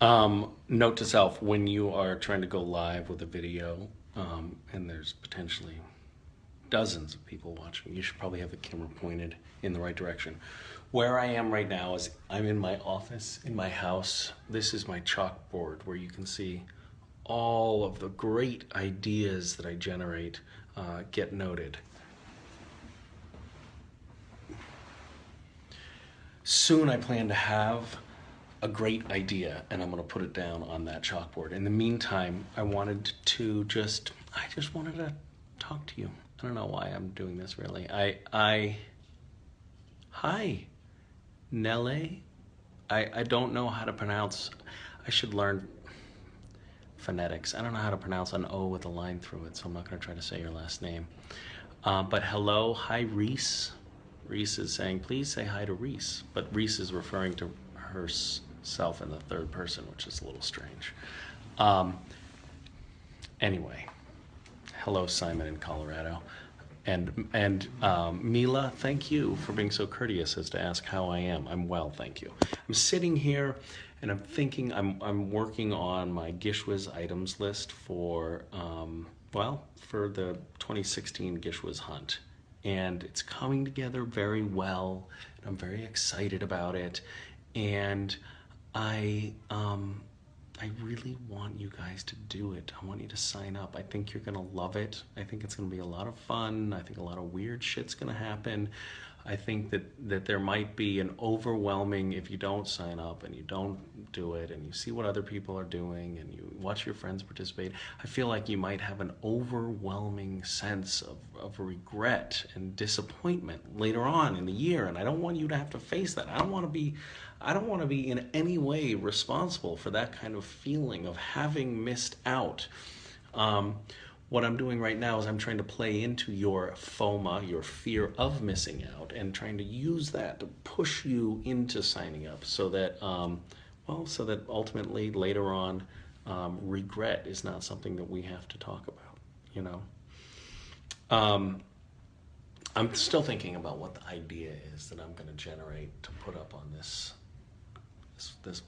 Note to self, when you are trying to go live with a video, and there's potentially dozens of people watching, you should probably have the camera pointed in the right direction. Where I am right now is I'm in my office, in my house. This is my chalkboard where you can see all of the great ideas that I generate get noted. Soon I plan to have a great idea and I'm going to put it down on that chalkboard. In the meantime, I just wanted to talk to you. I don't know why I'm doing this really. Hi, Nelle. I don't know how to pronounce, I should learn phonetics. I don't know how to pronounce an O with a line through it, so I'm not going to try to say your last name. But hello, hi Reese. Reese is saying, please say hi to Reese. But Reese is referring to herself in the third person, which is a little strange. Anyway, hello Simon in Colorado. And Mila, thank you for being so courteous as to ask how I am. I'm well, thank you. I'm sitting here and I'm thinking I'm working on my GISHWHES items list for for the 2016 GISHWHES hunt, and it's coming together very well. And I'm very excited about it, and I really want you guys to do it. I want you to sign up. I think you're gonna love it. I think it's gonna be a lot of fun. I think a lot of weird shit's gonna happen. I think that there might be an overwhelming, if you don't sign up and you don't do it and you see what other people are doing and you watch your friends participate, I feel like you might have an overwhelming sense of regret and disappointment later on in the year. And I don't want you to have to face that. I don't want to be in any way responsible for that kind of feeling of having missed out. What I'm doing right now is I'm trying to play into your FOMA, your fear of missing out, and trying to use that to push you into signing up so that, so that ultimately later on, regret is not something that we have to talk about, you know? I'm still thinking about what the idea is that I'm going to generate to put up on this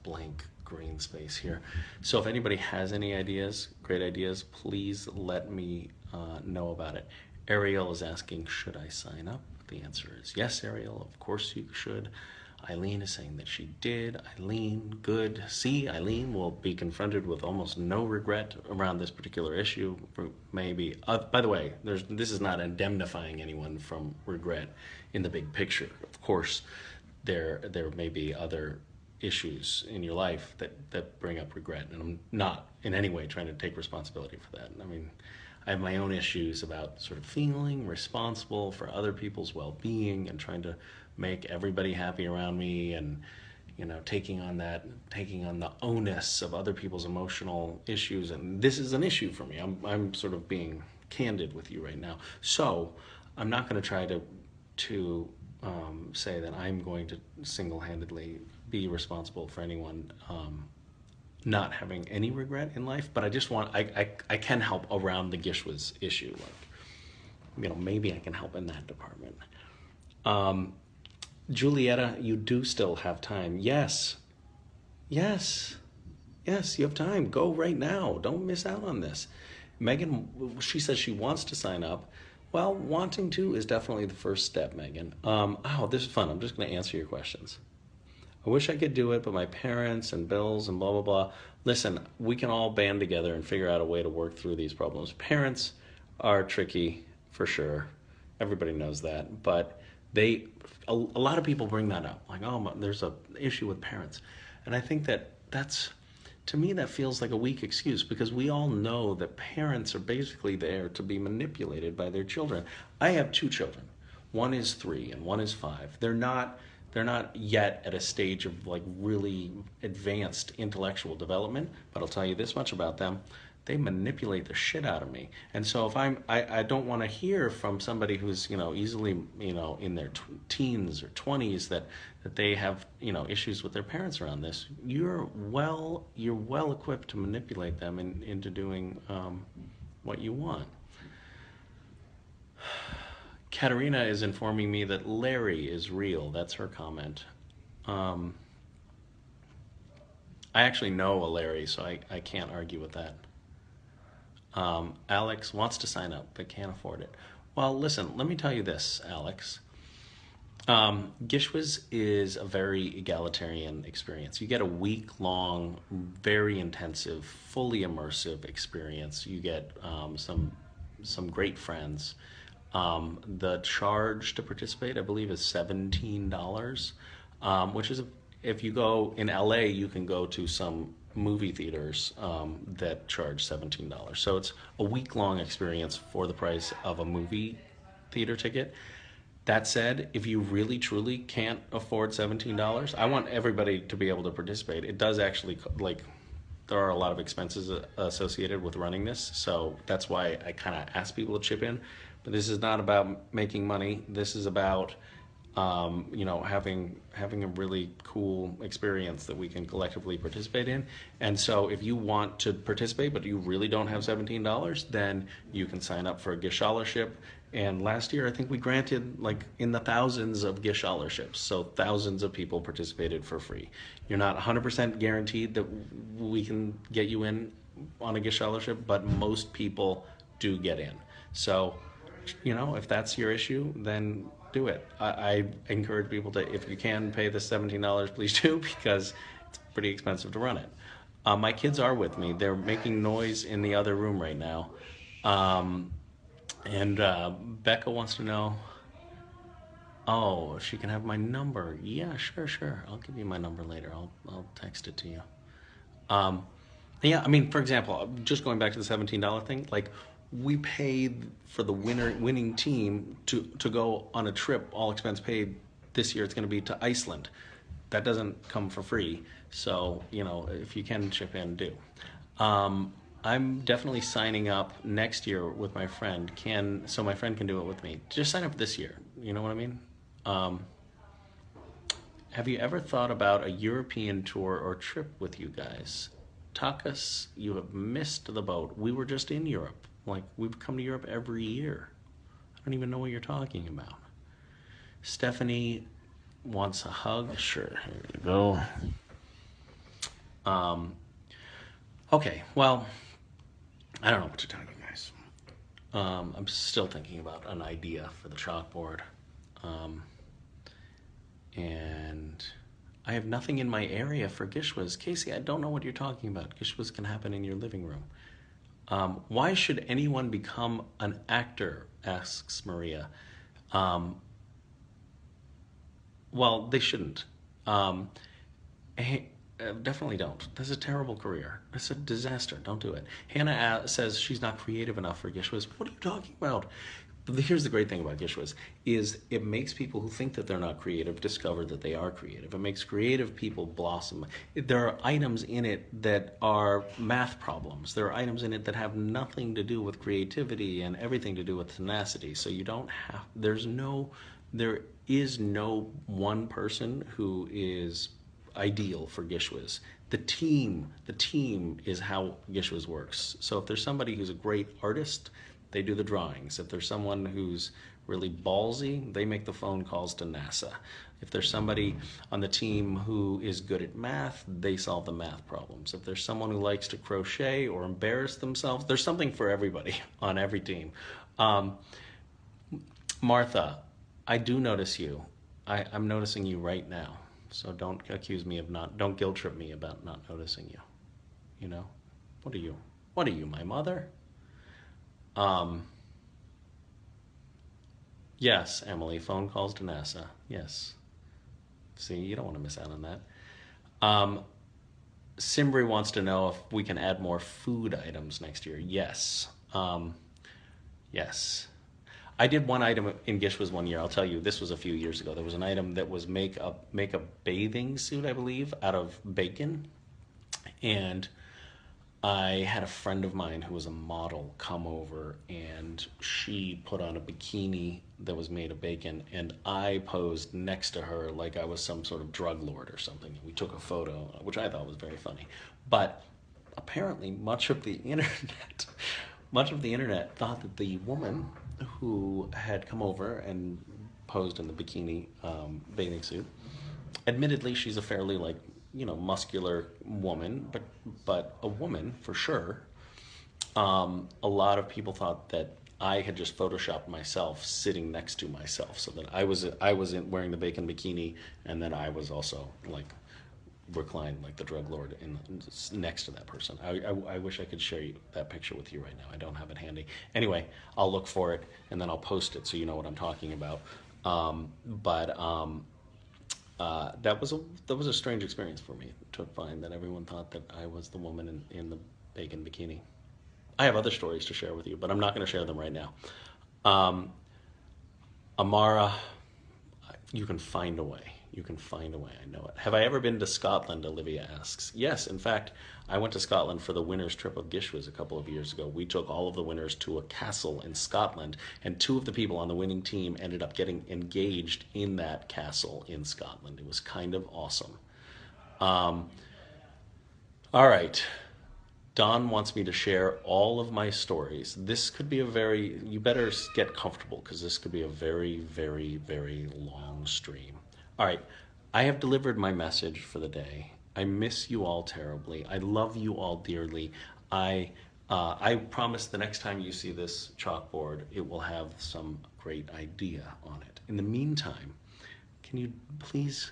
blank green space here. So if anybody has any ideas, great ideas, please let me know about it. Ariel is asking, should I sign up? The answer is yes, Ariel, of course you should. Eileen is saying that she did. Eileen, good. See, Eileen will be confronted with almost no regret around this particular issue. Maybe, by the way, this is not indemnifying anyone from regret in the big picture. Of course, there may be other issues in your life that bring up regret, and I'm not in any way trying to take responsibility for that. I mean, I have my own issues about sort of feeling responsible for other people's well-being and trying to make everybody happy around me, and taking on the onus of other people's emotional issues. And this is an issue for me. I'm sort of being candid with you right now, so I'm not going to try to say that I'm going to single-handedly be responsible for anyone not having any regret in life. But I just want, I can help around the GISHWHES issue. Like, maybe I can help in that department. Julietta, you do still have time. Yes, you have time. Go right now. Don't miss out on this. Megan, she says she wants to sign up. Well, wanting to is definitely the first step, Megan. This is fun. I'm just going to answer your questions. I wish I could do it, but my parents and bills and blah, blah, blah. Listen, we can all band together and figure out a way to work through these problems. Parents are tricky, for sure. Everybody knows that. But a lot of people bring that up. Like, there's an issue with parents. And I think to me, that feels like a weak excuse, because we all know that parents are basically there to be manipulated by their children. I have two children. One is 3 and one is 5. They're not yet at a stage of like really advanced intellectual development, but I'll tell you this much about them. They manipulate the shit out of me. And so if I don't want to hear from somebody who's, easily, in their teens or 20s that they have, issues with their parents around this. You're well equipped to manipulate them into doing what you want. Katerina is informing me that Larry is real. That's her comment. I actually know a Larry, so I can't argue with that. Alex wants to sign up but can't afford it. Well, listen, let me tell you this, Alex. GISHWHES is a very egalitarian experience. You get a week long, very intensive, fully immersive experience. You get some great friends. The charge to participate, I believe, is $17, which is if you go in LA, you can go to some movie theaters that charge $17. So it's a week long experience for the price of a movie theater ticket. That said, if you really truly can't afford $17, I want everybody to be able to participate. It does actually, like, there are a lot of expenses associated with running this, so that's why I kind of ask people to chip in. But this is not about making money. This is about having a really cool experience that we can collectively participate in. And so if you want to participate but you really don't have $17, then you can sign up for a GISH scholarship. And last year I think we granted like in the thousands of GISH scholarships, so thousands of people participated for free. You're not 100% guaranteed that we can get you in on a GISH scholarship, but most people do get in. So if that's your issue, then do it. I encourage people to, if you can pay the $17, please do, because it's pretty expensive to run it. My kids are with me. They're making noise in the other room right now. And Becca wants to know, oh, she can have my number. Yeah, sure. I'll give you my number later. I'll text it to you. Yeah, I mean, for example, just going back to the $17 thing, like, we paid for the winning team to go on a trip, all expense paid. This year it's going to be to Iceland. That doesn't come for free. So, if you can chip in, do. I'm definitely signing up next year with my friend, so my friend can do it with me. Just sign up this year. You know what I mean? Have you ever thought about a European tour or trip with you guys? Takas, you have missed the boat. We were just in Europe. Like, we've come to Europe every year. I don't even know what you're talking about. Stephanie wants a hug. Sure, here you go. Okay, well, I don't know what to tell you guys. I'm still thinking about an idea for the chalkboard. And I have nothing in my area for GISHWHES. Casey, I don't know what you're talking about. GISHWHES can happen in your living room. Why should anyone become an actor, asks Maria. Well, they shouldn't. Definitely don't. That's a terrible career. It's a disaster. Don't do it. Hannah says she's not creative enough for GISHWHES. What are you talking about? Here's the great thing about GISHWHES is it makes people who think that they're not creative discover that they are creative. It makes creative people blossom. There are items in it that are math problems. There are items in it that have nothing to do with creativity and everything to do with tenacity. So you don't have, there is no one person who is ideal for GISHWHES. The team is how GISHWHES works. So if there's somebody who's a great artist, they do the drawings. If there's someone who's really ballsy, they make the phone calls to NASA. If there's somebody on the team who is good at math, they solve the math problems. If there's someone who likes to crochet or embarrass themselves, there's something for everybody on every team. Martha, I do notice you. I'm noticing you right now. So don't accuse me of don't guilt trip me about not noticing you. What are you? What are you, my mother? Yes, Emily, phone calls to NASA. Yes. See, you don't want to miss out on that. Simbri wants to know if we can add more food items next year. Yes. Yes. I did one item in GISHWHES one year. I'll tell you, this was a few years ago. There was an item that was make a bathing suit, I believe, out of bacon. And I had a friend of mine who was a model come over, and she put on a bikini that was made of bacon, and I posed next to her like I was some sort of drug lord or something. We took a photo, which I thought was very funny. But apparently much of the internet thought that the woman who had come over and posed in the bikini bathing suit, admittedly she's a fairly muscular woman, but a woman for sure. A lot of people thought that I had just photoshopped myself sitting next to myself, so that I was wearing the bacon bikini, and then I was also like reclined like the drug lord next to that person. I wish I could share that picture with you right now. I don't have it handy. Anyway, I'll look for it and then I'll post it so you know what I'm talking about. But that was a strange experience for me to find that everyone thought that I was the woman in the bacon bikini. I have other stories to share with you, but I'm not going to share them right now. Um, Amara, you can find a way. You can find a way. I know it. Have I ever been to Scotland? Olivia asks. Yes, in fact, I went to Scotland for the winners' trip of GISHWHES a couple of years ago. We took all of the winners to a castle in Scotland, and two of the people on the winning team ended up getting engaged in that castle in Scotland. It was kind of awesome. Um, all right. Don wants me to share all of my stories. This could be you better get comfortable because this could be a very, very, very long stream. All right, I have delivered my message for the day. I miss you all terribly. I love you all dearly. I promise the next time you see this chalkboard, it will have some great idea on it. In the meantime, can you please,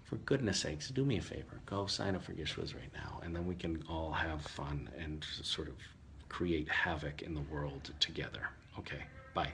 for goodness sakes, do me a favor. Go sign up for GISHWHES right now, and then we can all have fun and sort of create havoc in the world together. Okay, bye.